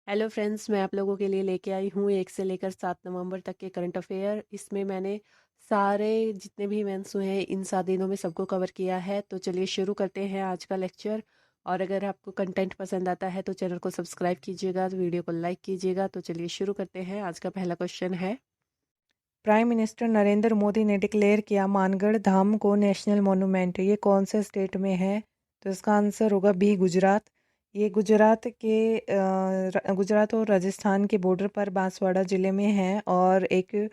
Hello friends, मैं आप लोगों के लिए लेके आई हूँ 1 से लेकर 7 नवंबर तक के करंट अफेयर। इसमें मैंने सारे जितने भी इवेंट्स हुए हैं इन 7 दिनों में सबको कवर किया है। तो चलिए शुरू करते हैं आज का लेक्चर। और अगर आपको कंटेंट पसंद आता है तो चैनल को सब्सक्राइब कीजिएगा, तो वीडियो को लाइक कीजिएगा। तो चलिए शुरू करते हैं। आज का पहला क्वेश्चन है, प्राइम मिनिस्टर नरेंद्र मोदी ने डिक्लेयर किया मानगढ़ धाम को नेशनल मॉन्यूमेंट। ये कौन से स्टेट में है? तो इसका आंसर होगा बी, गुजरात। ये गुजरात और राजस्थान के बॉर्डर पर बांसवाड़ा ज़िले में है और एक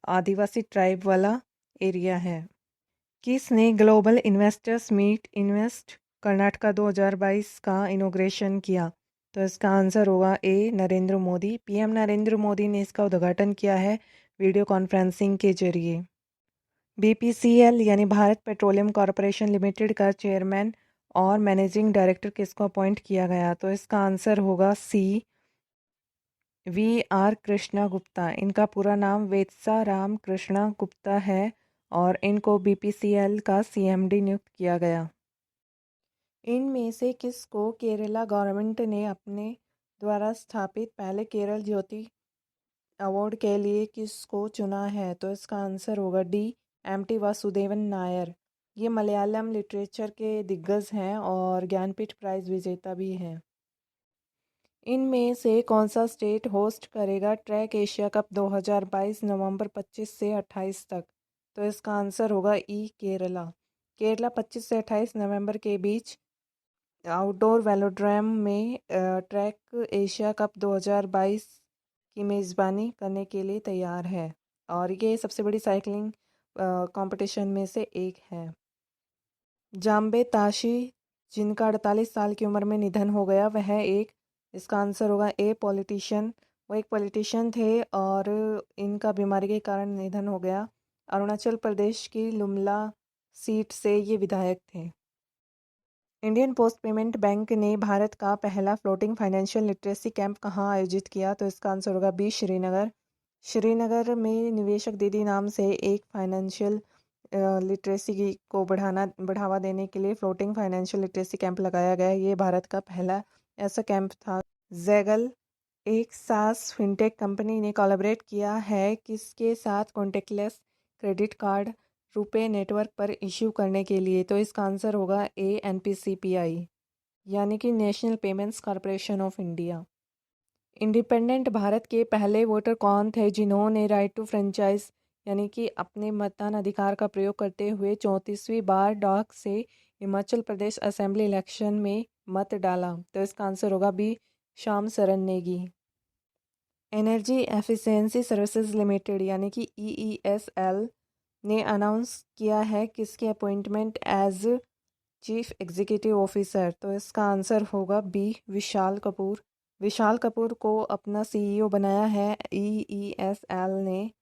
आदिवासी ट्राइब वाला एरिया है। किसने global investors meet invest Karnataka 2022 का इनॉग्रेशन किया? तो इसका आंसर होगा ए, नरेंद्र मोदी। पीएम नरेंद्र मोदी ने इसका उद्घाटन किया है वीडियो कॉन्फ्रेंसिंग के जरिए। बीपीसीएल यानी भारत पेट्रोलियम कॉरपोरेशन लिमिटेड का चेयरमैन और मैनेजिंग डायरेक्टर किसको अपॉइंट किया गया? तो इसका आंसर होगा सी, वी आर कृष्णा गुप्ता। इनका पूरा नाम वेत्सा राम कृष्णा गुप्ता है और इनको बीपीसीएल का सीएमडी नियुक्त किया गया। इनमें से किसको केरला गवर्नमेंट ने अपने द्वारा स्थापित पहले केरल ज्योति अवार्ड के लिए किसको चुना है? तो इसका आंसर होगा डी, एमटी वासुदेवन नायर। ये मलयालम लिटरेचर के दिग्गज हैं और ज्ञानपीठ प्राइज विजेता भी हैं। इनमें से कौन सा स्टेट होस्ट करेगा ट्रैक एशिया कप 2022 नवंबर 25 से 28 तक? तो इसका आंसर होगा ई, केरला। केरला 25 से 28 नवंबर के बीच आउटडोर वेलोड्रोम में ट्रैक एशिया कप 2022 की मेज़बानी करने के लिए तैयार है और ये सबसे बड़ी साइकिलिंग कंपटीशन में से एक है। जाम्बे ताशी, जिनका 48 साल की उम्र में निधन हो गया, वह एक, इसका आंसर होगा ए, पॉलिटिशियन। वो एक पॉलिटिशियन थे और इनका बीमारी के कारण निधन हो गया। अरुणाचल प्रदेश की लुमला सीट से ये विधायक थे। इंडियन पोस्ट पेमेंट बैंक ने भारत का पहला फ्लोटिंग फाइनेंशियल लिटरेसी कैंप कहाँ आयोजित किया? तो इसका आंसर होगा बी, श्रीनगर। श्रीनगर में निवेशक दीदी नाम से एक फाइनेंशियल लिटरेसी को बढ़ावा देने के लिए फ्लोटिंग फाइनेंशियल लिटरेसी कैंप लगाया गया। ये भारत का पहला ऐसा कैंप था। जैगल एक सास फिनटेक कंपनी ने कोलैबोरेट किया है किसके साथ contact lens credit card RuPay network पर इश्यू करने के लिए? तो इसका आंसर होगा ए, एनपीसीपीआई यानी कि national payments corporation of India. Independent Bharat के पहले वोटर कौन थे जिन्होंने राइट टू फ्रेंचाइज यानी कि अपने मतदान अधिकार का प्रयोग करते हुए 34वीं बार डाक से हिमाचल प्रदेश असेंबली इलेक्शन में मत डाला? तो इसका आंसर होगा B, Shyam Saran Negi. Energy efficiency services limited यानी कि ईईएसएल ने अनाउंस किया है किसकी appointment as chief executive officer? तो इसका आंसर होगा बी, विशाल कपूर। विशाल कपूर को अपना सीईओ बनाया है ईईएसएल ने।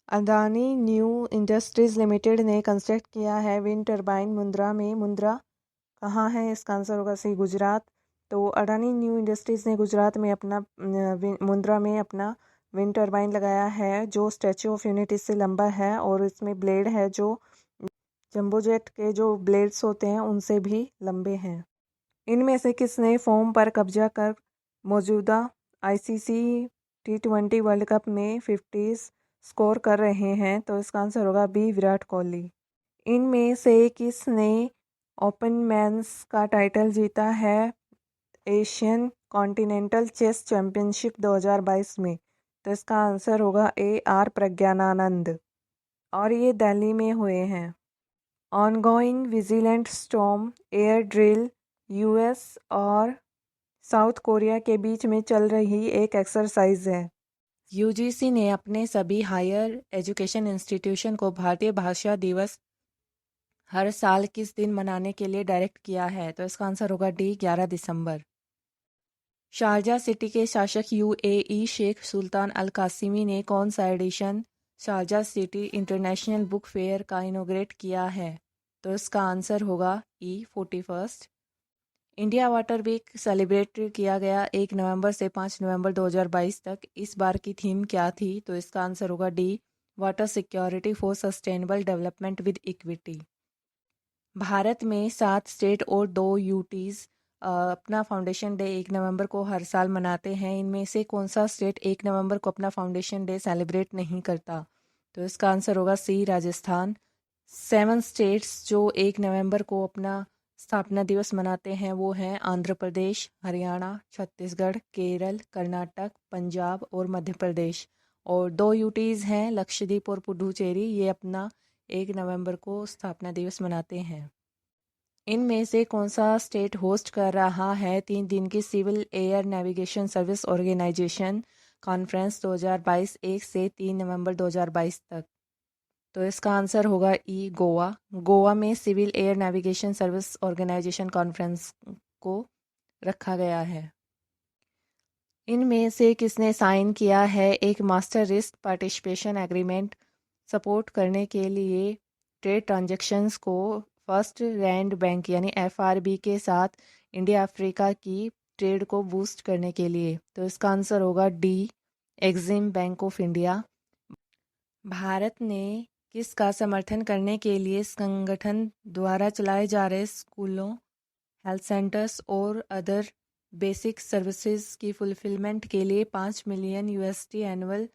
अदानी न्यू इंडस्ट्रीज लिमिटेड ने कंस्ट्रक्ट किया है विंड टर्बाइन मुंद्रा में। मुंद्रा कहाँ है? इसका आंसर होगा सी, गुजरात। तो अडानी न्यू इंडस्ट्रीज़ ने गुजरात में मुंद्रा में अपना विंड टर्बाइन लगाया है जो स्टैचू ऑफ यूनिटी से लंबा है और इसमें ब्लेड है जो जंबो जेट के जो ब्लेड्स होते हैं उनसे भी लंबे हैं। इनमें से किसने फॉर्म पर कब्जा कर मौजूदा आईसीसी T20 वर्ल्ड कप में 50 स्कोर कर रहे हैं? तो इसका आंसर होगा बी, विराट कोहली। इनमें से किसने ओपन मेंस का टाइटल जीता है एशियन कॉन्टिनेंटल चेस चैंपियनशिप 2022 में? तो इसका आंसर होगा ए, आर प्रज्ञानानंद और ये दिल्ली में हुए हैं। Ongoing vigilant storm air drill US और साउथ कोरिया के बीच में चल रही एक एक्सरसाइज है। यूजीसी ने अपने सभी हायर एजुकेशन इंस्टीट्यूशन को भारतीय भाषा दिवस हर साल किस दिन मनाने के लिए डायरेक्ट किया है? तो इसका आंसर होगा डी, 11 दिसंबर। शारजा सिटी के शासक UAE Sheikh Sultan Al Qasimi ने कौन सा edition Sharjah city international book fair का इनोग्रेट किया है? तो इसका आंसर होगा E, 41st। India water week celebrate किया गया 1 नवंबर से 5 नवंबर 2022 तक। इस बार की थीम क्या थी? तो इसका आंसर होगा D, water security for sustainable development with equity. Bharat में 7 स्टेट और 2 यूटीज़ अपना फाउंडेशन डे 1 नवंबर को हर साल मनाते हैं। इनमें से कौन सा स्टेट 1 नवंबर को अपना फाउंडेशन डे सेलिब्रेट नहीं करता? तो इसका आंसर होगा सी, राजस्थान। 7 स्टेट्स जो 1 नवंबर को अपना स्थापना दिवस मनाते हैं वो हैं आंध्र प्रदेश, हरियाणा, छत्तीसगढ़, केरल, कर्नाटक, पंजाब और मध्य प्रदेश। और 2 यूटीज़ हैं लक्षद्वीप और पुडुचेरी, ये अपना 1 नवंबर को स्थापना दिवस मनाते हैं। इनमें से कौन सा स्टेट होस्ट कर रहा है 3 दिन की civil air navigation service organisation conference 2022 1 से 3 नवंबर 2022 तक? तो इसका आंसर होगा ई, गोवा। गोवा में civil air navigation service organisation conference को रखा गया है। इनमें से किसने साइन किया है एक master risk participation agreement support करने के लिए ट्रेड ट्रांजैक्शंस को फर्स्ट रैंड बैंक यानी एफआरबी के साथ इंडिया अफ्रीका की ट्रेड को बूस्ट करने के लिए? तो इसका आंसर होगा D, Exim bank of India. Bharat ने किसका समर्थन करने के लिए संगठन द्वारा चलाए जा रहे स्कूलों, हेल्थ सेंटर्स और अदर बेसिक सर्विसेज की फुलफिलमेंट के लिए 5 मिलियन यूएसडी एनुअल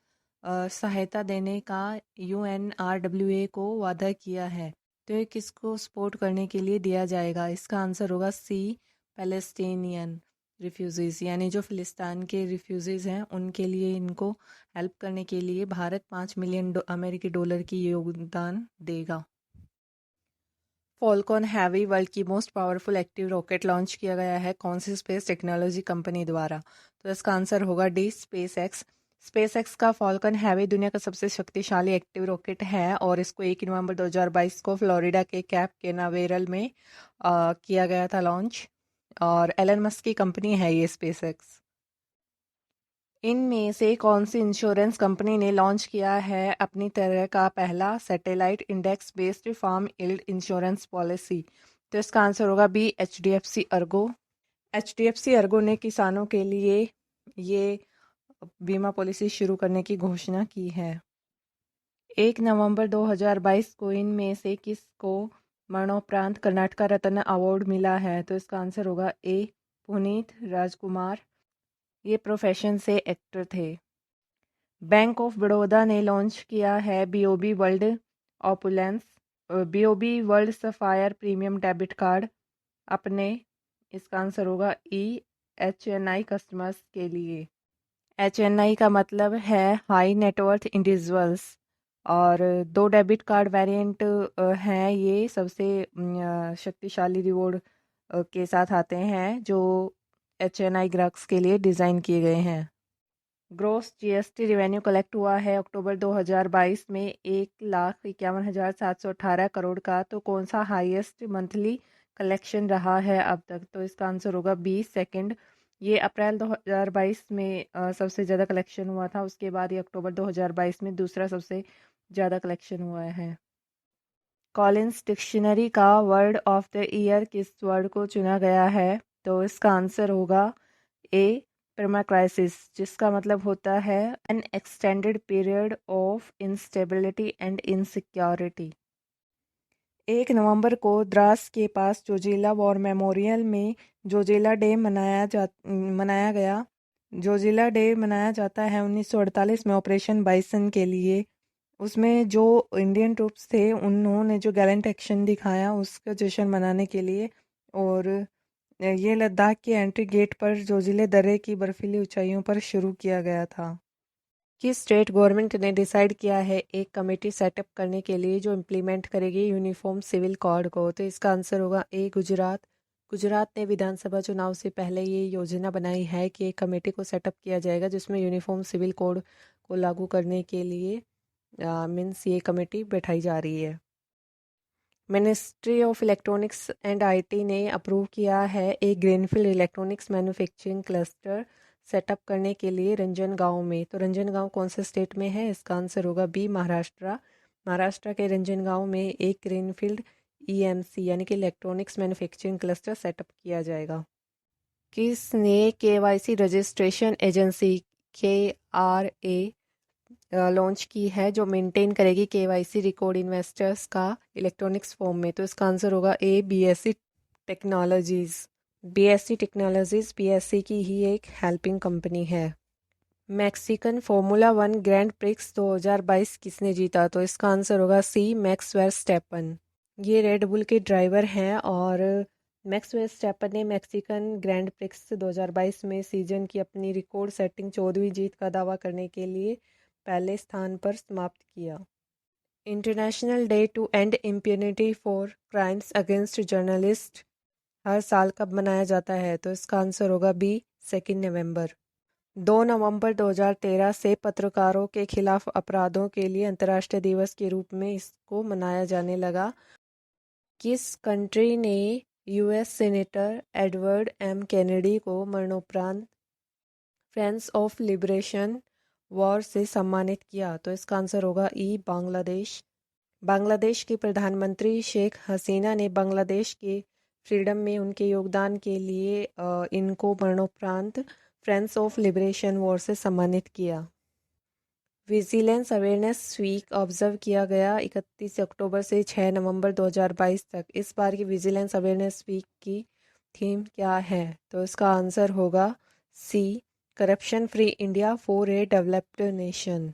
सहायता देने का यूएनआरडब्ल्यूए को वादा किया है? तो ये किसको सपोर्ट करने के लिए दिया जाएगा? इसका आंसर होगा सी, पैलेस्टीनियन रिफ्यूजीज यानी जो फिलिस्तीन के रिफ्यूजीज हैं उनके लिए इनको हेल्प करने के लिए भारत 5 मिलियन अमेरिकी डॉलर की योगदान देगा। फॉल्कन हैवी वर्ल्ड की most powerful active rocket launch किया गया है कौन सी स्पेस टेक्नोलॉजी कंपनी द्वारा? तो इसका आंसर होगा D, space x. Space x का फॉल्कन हैवी दुनिया का सबसे शक्तिशाली एक्टिव रॉकेट है और इसको 1 नवंबर 2022 को फ्लोरिडा के कैप केनावेरल में किया गया था लॉन्च। और एलन मस्क की कंपनी है ये स्पेस एक्स। इनमें से कौन सी इंश्योरेंस कंपनी ने लॉन्च किया है अपनी तरह का पहला satellite index based farm yield insurance policy? तो इसका आंसर होगा B, HDFC Ergo. HDFC Ergo ने किसानों के लिए ये बीमा पॉलिसी शुरू करने की घोषणा की है। 1 नवंबर 2022 को इनमें से किसको मरणोपरांत कर्नाटका रत्न अवार्ड मिला है? तो इसका आंसर होगा ए, पुनीत राजकुमार। ये प्रोफेशन से एक्टर थे। बैंक ऑफ बड़ौदा ने लॉन्च किया है BOB world opulence BOB world sapphire premium debit card अपने, इसका आंसर होगा ई, एचएनआई कस्टमर्स के लिए। एचएनआई का मतलब है हाई नेटवर्थ इंडिविजुअल्स। और 2 डेबिट कार्ड वेरिएंट हैं, ये सबसे शक्तिशाली रिवॉर्ड के साथ आते हैं जो एचएनआई ग्राहक्स के लिए डिज़ाइन किए गए हैं। ग्रॉस जीएसटी रिवेन्यू कलेक्ट हुआ है अक्टूबर 2022 में 1,51,718 करोड़ का। तो कौन सा हाईएस्ट मंथली कलेक्शन रहा है अब तक? तो इसका आंसर होगा बी, सेकंड। ये अप्रैल 2022 में सबसे ज़्यादा कलेक्शन हुआ था, उसके बाद ये अक्टूबर 2022 में दूसरा सबसे ज़्यादा कलेक्शन हुआ है। कॉलिंस डिक्शनरी का वर्ड ऑफ द ईयर किस वर्ड को चुना गया है? तो इसका आंसर होगा ए, परमा क्राइसिस, जिसका मतलब होता है N extended period of instability and insecurity. 1 नवंबर को द्रास के पास जोजिला वॉर मेमोरियल में जोजिला डे मनाया गया। जोजिला डे मनाया जाता है 1948 में ऑपरेशन बाइसन के लिए। उसमें जो इंडियन ट्रूप्स थे उन्होंने जो गैलेंट एक्शन दिखाया उसका जश्न मनाने के लिए। और ये लद्दाख के एंट्री गेट पर जोजिले दर्रे की बर्फीली ऊंचाइयों पर शुरू किया गया था। कि स्टेट गवर्नमेंट ने डिसाइड किया है एक कमेटी सेटअप करने के लिए जो इम्प्लीमेंट करेगी यूनिफॉर्म सिविल कोड को? तो इसका आंसर होगा ए, गुजरात। गुजरात ने विधानसभा चुनाव से पहले ये योजना बनाई है कि एक कमेटी को सेटअप किया जाएगा जिसमें यूनिफॉर्म सिविल कोड को लागू करने के लिए मीन्स ये कमेटी बैठाई जा रही है। Ministry of electronics and IT ने अप्रूव किया है एक greenfield electronics manufacturing cluster setup करने के लिए रंजनगांव में। तो रंजनगांव कौन से स्टेट में है? इसका आंसर होगा बी, महाराष्ट्र। महाराष्ट्र के रंजनगांव में एक ग्रीनफील्ड ईएमसी यानी कि इलेक्ट्रॉनिक्स मैन्युफैक्चरिंग क्लस्टर सेटअप किया जाएगा। किसने KYC registration agency KRA launch की है जो मेंटेन करेगी केवाईसी रिकॉर्ड इन्वेस्टर्स का इलेक्ट्रॉनिक्स फॉर्म में? तो इसका आंसर होगा ए, BSE technologies. BSc technologies BSc की ही एक हेल्पिंग कंपनी है। मैक्सिकन फार्मूला 1 ग्रैंड प्रिक्स 2022 किसने जीता? तो इसका आंसर होगा सी, मैक्स वर्स्टैपन। ये रेड बुल के ड्राइवर हैं और मैक्स वर्स्टैपन ने मैक्सिकन ग्रैंड प्रिक्स 2022 में सीजन की अपनी रिकॉर्ड सेटिंग 14वीं जीत का दावा करने के लिए पहले स्थान पर समाप्त किया। International day to end impunity for crimes against journalist हर साल कब मनाया जाता है? तो इसका आंसर होगा बी, 2 नवंबर। 2 नवंबर 2013 से पत्रकारों के खिलाफ अपराधों के लिए अंतर्राष्ट्रीय दिवस के रूप में इसको मनाया जाने लगा। किस कंट्री ने US senator Edward M Kennedy को मरणोपरांत फ्रेंड्स ऑफ लिबरेशन वॉर से सम्मानित किया? तो इसका आंसर होगा ई, बांग्लादेश। बांग्लादेश की प्रधानमंत्री शेख हसीना ने बांग्लादेश के फ्रीडम में उनके योगदान के लिए इनको मरणोपरांत फ्रेंड्स ऑफ लिबरेशन वॉर से सम्मानित किया। विजिलेंस अवेयरनेस वीक ऑब्जर्व किया गया 31 अक्टूबर से 6 नवंबर 2022 तक। इस बार की विजिलेंस अवेयरनेस वीक की थीम क्या है? तो इसका आंसर होगा C, corruption free India for a developed nation.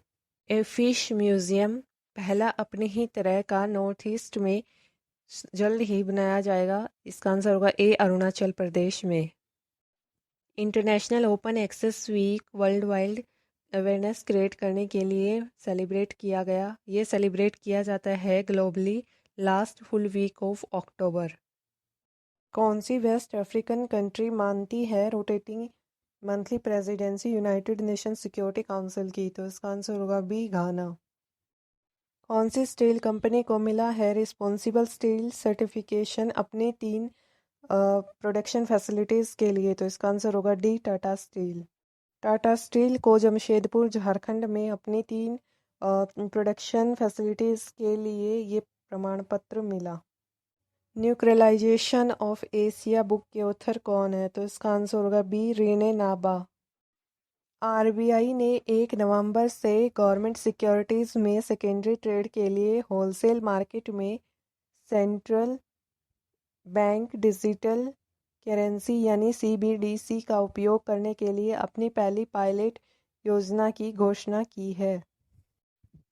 A fish museum पहला अपनी ही तरह का नॉर्थ ईस्ट में जल्द ही बनाया जाएगा। इसका आंसर होगा ए, अरुणाचल प्रदेश में। International open access week world wide awareness create करने के लिए सेलिब्रेट किया गया। ये सेलिब्रेट किया जाता है globally last full week of October. कौन सी वेस्ट अफ्रीकन कंट्री मानती है rotating monthly presidency United Nation Security Council की? तो इसका आंसर होगा बी, घाना। कौन सी स्टील कंपनी को मिला है रिस्पॉन्सिबल स्टील सर्टिफिकेशन अपनी 3 प्रोडक्शन फैसिलिटीज़ के लिए? तो इसका आंसर होगा D, Tata steel. Tata steel को जमशेदपुर झारखंड में अपनी 3 प्रोडक्शन फैसिलिटीज़ के लिए ये प्रमाण पत्र मिला। न्यूक्लियराइजेशन ऑफ एशिया बुक के ऑथर कौन है? तो इसका आंसर होगा बी, रेने नाबा। आरबीआई ने 1 नवंबर से गवर्नमेंट सिक्योरिटीज़ में सेकेंडरी ट्रेड के लिए होलसेल मार्केट में सेंट्रल बैंक डिजिटल करेंसी यानी सीबीडीसी का उपयोग करने के लिए अपनी पहली पायलट योजना की घोषणा की है।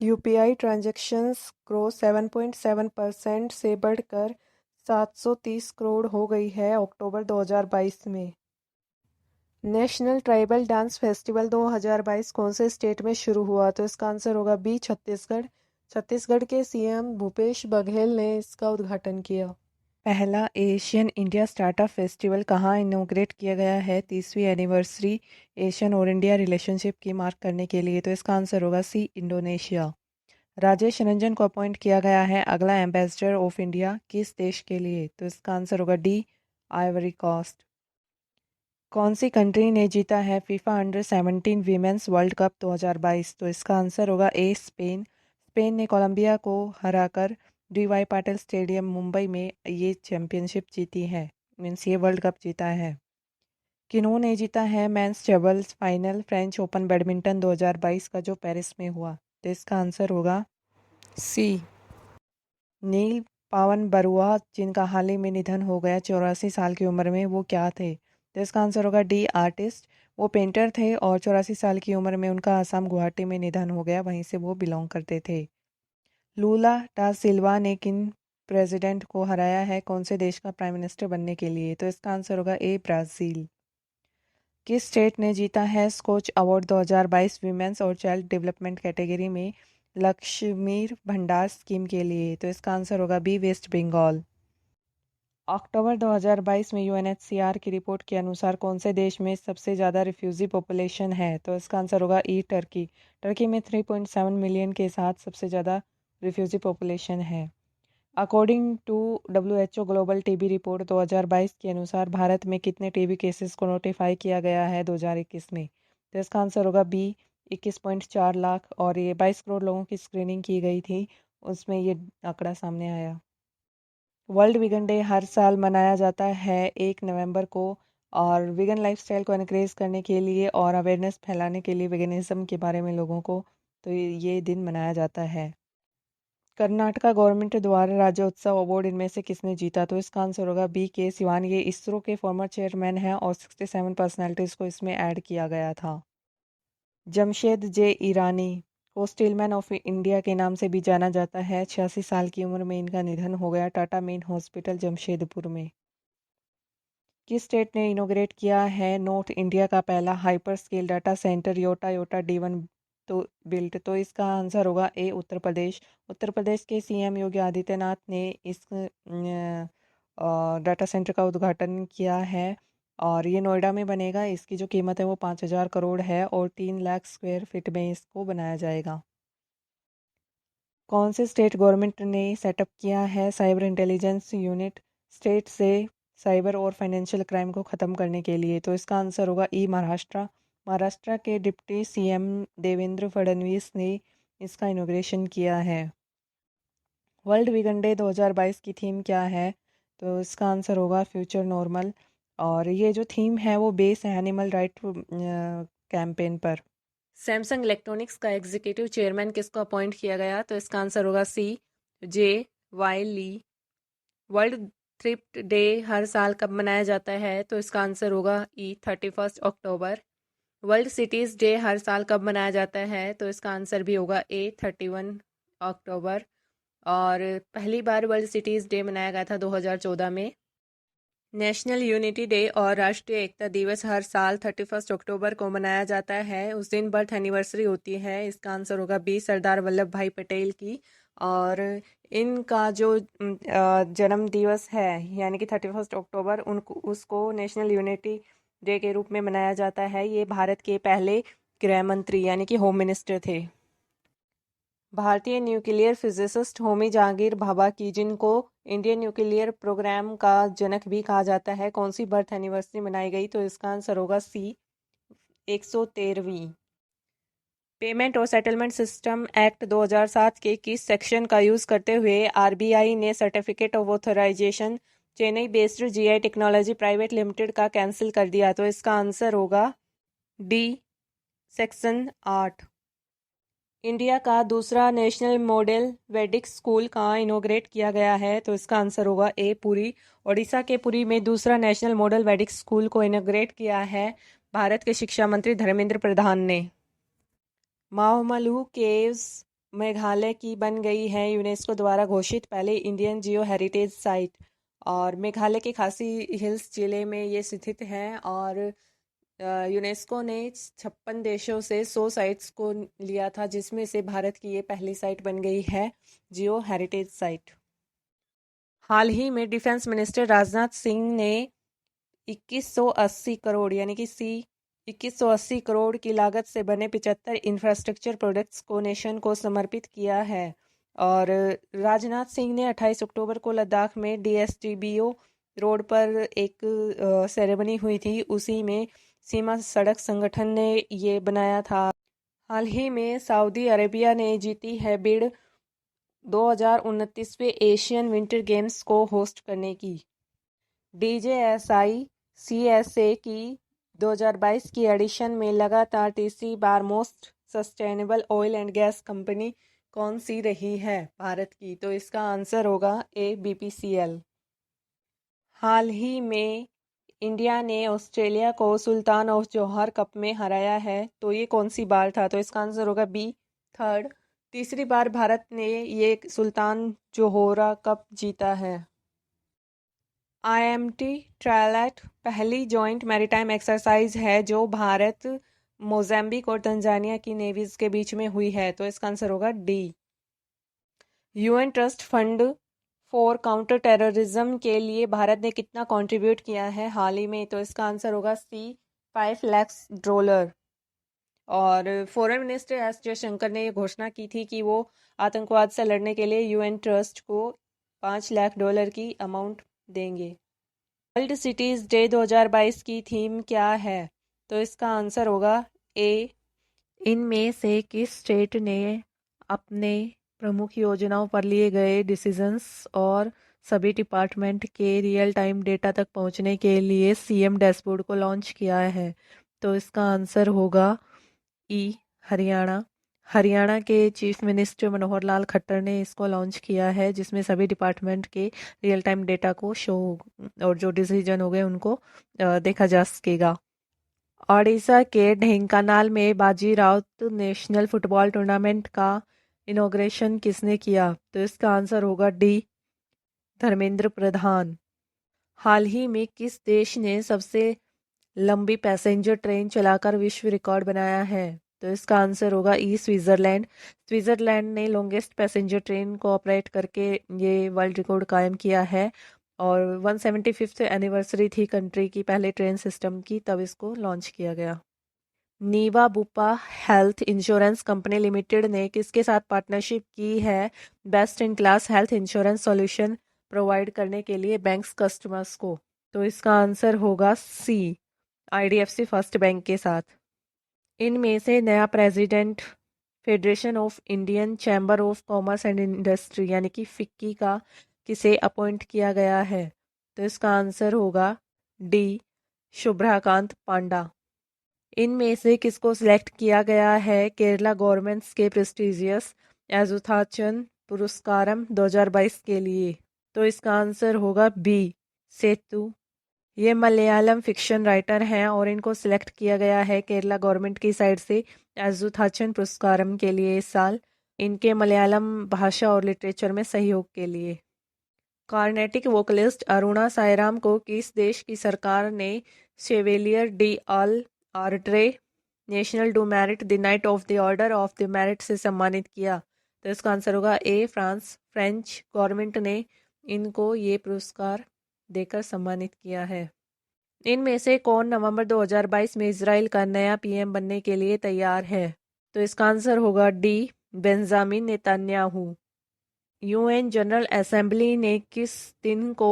यूपीआई ट्रांजैक्शंस ग्रोथ 7.7% से बढ़कर 730 करोड़ हो गई है अक्टूबर 2022 में। नेशनल ट्राइबल डांस फेस्टिवल 2022 कौन से स्टेट में शुरू हुआ? तो इसका आंसर होगा बी, छत्तीसगढ़। छत्तीसगढ़ के सीएम भूपेश बघेल ने इसका उद्घाटन किया। पहला एशियन इंडिया स्टार्टअप फेस्टिवल कहाँ इनॉग्रेट किया गया है 30वीं एनिवर्सरी एशियन और इंडिया रिलेशनशिप की मार्क करने के लिए? तो इसका आंसर होगा सी, इंडोनेशिया। राजेश रंजन को अपॉइंट किया गया है अगला एम्बेसडर ऑफ इंडिया किस देश के लिए? तो इसका आंसर होगा डी, आइवरी कोस्ट। कौन सी कंट्री ने जीता है FIFA under 17 women's world cup 2022? तो इसका आंसर होगा ए, स्पेन। स्पेन ने कोलंबिया को हराकर डीवाई पाटिल स्टेडियम मुंबई में ये चैंपियनशिप जीती है, मीन्स ये वर्ल्ड कप जीता है। किन्होंने जीता है men's doubles final French open badminton 2022 का जो पेरिस में हुआ? तो इसका आंसर होगा सी, नील पावन बरुआ, जिनका हाल ही में निधन हो गया 84 साल की उम्र में। वो क्या थे? तो इसका आंसर होगा डी, आर्टिस्ट। वो पेंटर थे और 84 साल की उम्र में उनका आसाम गुवाहाटी में निधन हो गया, वहीं से वो बिलोंग करते थे। लूला डा सिल्वा ने किन प्रेसिडेंट को हराया है कौन से देश का प्राइम मिनिस्टर बनने के लिए? तो इसका आंसर होगा ए, ब्राज़ील। किस स्टेट ने जीता है स्कोच अवार्ड 2022 वीमेंस और चाइल्ड डेवलपमेंट कैटेगरी में लक्ष्मीर भंडार स्कीम के लिए? तो इसका आंसर होगा बी, वेस्ट बंगाल। अक्टूबर 2022 में यूएनएचसीआर की रिपोर्ट के अनुसार कौन से देश में सबसे ज़्यादा रिफ्यूजी पॉपुलेशन है? तो इसका आंसर होगा ई, टर्की। टर्की में 3.7 मिलियन के साथ सबसे ज़्यादा रिफ्यूजी पॉपुलेशन है। According to WHO global TB report 2022 के अनुसार भारत में कितने टीबी केसेस को नोटिफाई किया गया है 2021 में? तो इसका आंसर होगा बी, 21.4 लाख। और ये 22 करोड़ लोगों की स्क्रीनिंग की गई थी, उसमें ये आंकड़ा सामने आया। वर्ल्ड वीगन डे हर साल मनाया जाता है 1 नवंबर को और वीगन लाइफस्टाइल को एनकरेज करने के लिए और अवेयरनेस फैलाने के लिए वेगनिज़्म के बारे में लोगों को, तो ये दिन मनाया जाता है। कर्नाटका गवर्नमेंट द्वारा राज्योत्सव अवार्ड इनमें से किसने जीता? तो इसका आंसर होगा बी के सिवान। ये इसरो के फॉर्मर चेयरमैन हैं और 67 पर्सनालिटीज़ को इसमें ऐड किया गया था। जमशेद जे ईरानी को स्टीलमैन ऑफ इंडिया के नाम से भी जाना जाता है। 86 साल की उम्र में इनका निधन हो गया टाटा मेन हॉस्पिटल जमशेदपुर में। किस स्टेट ने इनोग्रेट किया है नॉर्थ इंडिया का पहला hyper scale data centre Yotta Yotta D1 तो बिल्ट? तो इसका आंसर होगा ए उत्तर प्रदेश। उत्तर प्रदेश के सीएम योगी आदित्यनाथ ने इस डाटा सेंटर का उद्घाटन किया है और ये नोएडा में बनेगा। इसकी जो कीमत है वो 5,000 करोड़ है और 3 लाख स्क्वायर फीट में इसको बनाया जाएगा। कौन से स्टेट गवर्नमेंट ने सेटअप किया है साइबर इंटेलिजेंस यूनिट स्टेट से साइबर और फाइनेंशियल क्राइम को ख़त्म करने के लिए? तो इसका आंसर होगा ई महाराष्ट्र। महाराष्ट्र के डिप्टी सीएम देवेंद्र फडणवीस ने इसका इनॉग्रेशन किया है। वर्ल्ड वीगन डे 2022 की थीम क्या है? तो इसका आंसर होगा फ्यूचर नॉर्मल और ये जो थीम है वो बेस है एनिमल राइट कैंपेन पर। सैमसंग इलेक्ट्रॉनिक्स का एग्जीक्यूटिव चेयरमैन किसको अपॉइंट किया गया? तो इसका आंसर होगा सी जे वाई ली। वर्ल्ड थ्रिफ्ट डे हर साल कब मनाया जाता है? तो इसका आंसर होगा ई 31 अक्टूबर। वर्ल्ड सिटीज़ डे हर साल कब मनाया जाता है? तो इसका आंसर भी होगा ए 31 अक्टूबर। और पहली बार वर्ल्ड सिटीज़ डे मनाया गया था 2014 में। नेशनल यूनिटी डे और राष्ट्रीय एकता दिवस हर साल 31 अक्टूबर को मनाया जाता है। उस दिन बर्थ एनिवर्सरी होती है। इसका आंसर होगा बी सरदार वल्लभ भाई पटेल की। और इनका जो जन्म दिवस है यानी कि 31 अक्टूबर उनको उसको नेशनल यूनिटी डे के रूप में मनाया जाता है। ये भारत के पहले गृह मंत्री यानी कि होम मिनिस्टर थे। भारतीय न्यूक्लियर फिजिसिस्ट होमी जहांगीर भाभा की जिनको इंडियन न्यूक्लियर प्रोग्राम का जनक भी कहा जाता है, कौन सी बर्थ एनिवर्सरी मनाई गई? तो इसका आंसर होगा सी 113वीं। पेमेंट और सेटलमेंट सिस्टम एक्ट 2007 के किस सेक्शन का यूज़ करते हुए आरबीआई ने certificate of authorisation Chennai based GI technology private limited का कैंसिल कर दिया? तो इसका आंसर होगा डी सेक्शन 8। इंडिया का दूसरा नेशनल मॉडल वैदिक स्कूल कहाँ इनोग्रेट किया गया है? तो इसका आंसर होगा ए पुरी। ओडिशा के पुरी में दूसरा नेशनल मॉडल वैदिक स्कूल को इनोग्रेट किया है भारत के शिक्षा मंत्री धर्मेंद्र प्रधान ने। माउमालू केव्स मेघालय की बन गई है यूनेस्को द्वारा घोषित पहले इंडियन जियो हेरिटेज साइट। और मेघालय के खासी हिल्स जिले में ये स्थित है और यूनेस्को ने 56 देशों से 100 साइट्स को लिया था जिसमें से भारत की ये पहली साइट बन गई है जियो हेरिटेज साइट। हाल ही में डिफेंस मिनिस्टर राजनाथ सिंह ने 2180 करोड़ यानी कि सी 2180 करोड़ की लागत से बने 75 इंफ्रास्ट्रक्चर प्रोजेक्ट्स को नेशन को समर्पित किया है। और राजनाथ सिंह ने 28 अक्टूबर को लद्दाख में DSTBO रोड पर एक सेरेमनी हुई थी, उसी में सीमा सड़क संगठन ने ये बनाया था। हाल ही में सऊदी अरेबिया ने जीती है बिड 2029वें एशियन विंटर गेम्स को होस्ट करने की। DJSI CSA की 2022 की एडिशन में लगातार तीसरी बार most sustainable oil and gas company कौन सी रही है भारत की? तो इसका आंसर होगा ए BPCL। हाल ही में इंडिया ने ऑस्ट्रेलिया को सुल्तान ऑफ जोहर कप में हराया है, तो ये कौन सी बार था? तो इसका आंसर होगा बी थर्ड। तीसरी बार भारत ने ये सुल्तान जोहोरा कप जीता है। IMT ट्रायलेट पहली जॉइंट मैरीटाइम एक्सरसाइज है जो भारत मोजाम्बिक और तंजानिया की नेवीज के बीच में हुई है, तो इसका आंसर होगा D. UN trust fund for counter terrorism के लिए भारत ने कितना कंट्रीब्यूट किया है हाल ही में? तो इसका आंसर होगा सी 5 लाख डॉलर। और फॉरेन मिनिस्टर एस जयशंकर ने ये घोषणा की थी कि वो आतंकवाद से लड़ने के लिए UN ट्रस्ट को 5 लाख डॉलर की अमाउंट देंगे। वर्ल्ड सिटीज़ डे 2022 की थीम क्या है? तो इसका आंसर होगा ए। इनमें से किस स्टेट ने अपने प्रमुख योजनाओं पर लिए गए डिसीजंस और सभी डिपार्टमेंट के रियल टाइम डेटा तक पहुंचने के लिए CM डैशबोर्ड को लॉन्च किया है? तो इसका आंसर होगा ई हरियाणा। हरियाणा के चीफ मिनिस्टर मनोहर लाल खट्टर ने इसको लॉन्च किया है, जिसमें सभी डिपार्टमेंट के रियल टाइम डेटा को शो और जो डिसीजन हो गए उनको देखा जा सकेगा। ओडिशा के ढेंकानाल में बाजीराव नेशनल फुटबॉल टूर्नामेंट का इनॉग्रेशन किसने किया? तो इसका आंसर होगा डी, धर्मेंद्र प्रधान। हाल ही में किस देश ने सबसे लंबी पैसेंजर ट्रेन चलाकर विश्व रिकॉर्ड बनाया है? तो इसका आंसर होगा ई, स्विट्जरलैंड। स्विट्जरलैंड ने लॉन्गेस्ट पैसेंजर ट्रेन को ऑपरेट करके ये वर्ल्ड रिकॉर्ड कायम किया है और 175th एनिवर्सरी थी कंट्री की पहले ट्रेन सिस्टम की, तब इसको लॉन्च किया गया। Niva Bupa health insurance company limited ने किसके साथ पार्टनरशिप की है best in class health insurance solution provide करने के लिए बैंक्स कस्टमर्स को? तो इसका आंसर होगा सी, आईडीएफसी फर्स्ट बैंक के साथ। इनमें से नया president federation of Indian chamber of commerce and industry यानी कि फिक्की का किसे अपॉइंट किया गया है? तो इसका आंसर होगा डी, शुभ्राकांत पांडा। इनमें से किसको सिलेक्ट किया गया है केरला गवर्नमेंट्स के प्रेस्टिजियस एजुथाचन पुरस्कारम 2022 के लिए? तो इसका आंसर होगा बी, सेतु। ये मलयालम फिक्शन राइटर हैं और इनको सिलेक्ट किया गया है केरला गवर्नमेंट की साइड से एजुथाचन पुरस्कारम के लिए इस साल, इनके मलयालम भाषा और लिटरेचर में सहयोग के लिए। कार्नेटिक वोकलिस्ट अरुणा सायराम को किस देश की सरकार ने शेवेलियर डी ऑल आर्ट्रे नेशनल डू मेरिट the knight of the order of the merit से सम्मानित किया? तो इसका आंसर होगा ए, फ्रांस। फ्रेंच गवर्नमेंट ने इनको ये पुरस्कार देकर सम्मानित किया है। इनमें से कौन नवंबर 2022 में इजराइल का नया पीएम बनने के लिए तैयार है? तो इसका आंसर होगा D, Benjamin Netanyahu. UN general assembly ने किस दिन को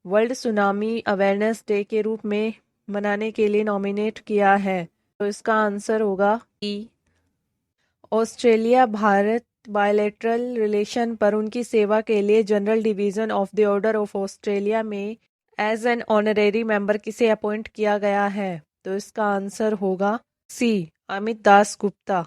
वर्ल्ड सुनामी अवेयरनेस डे के रूप में मनाने के लिए नॉमिनेट किया है? तो इसका आंसर होगा ई, ऑस्ट्रेलिया भारत बायलैटरल रिलेशन पर उनकी सेवा के लिए general division of the order of Australia में एज एन ऑनरेरी मेंबर किसे अपॉइंट किया गया है? तो इसका आंसर होगा सी, अमित दास गुप्ता।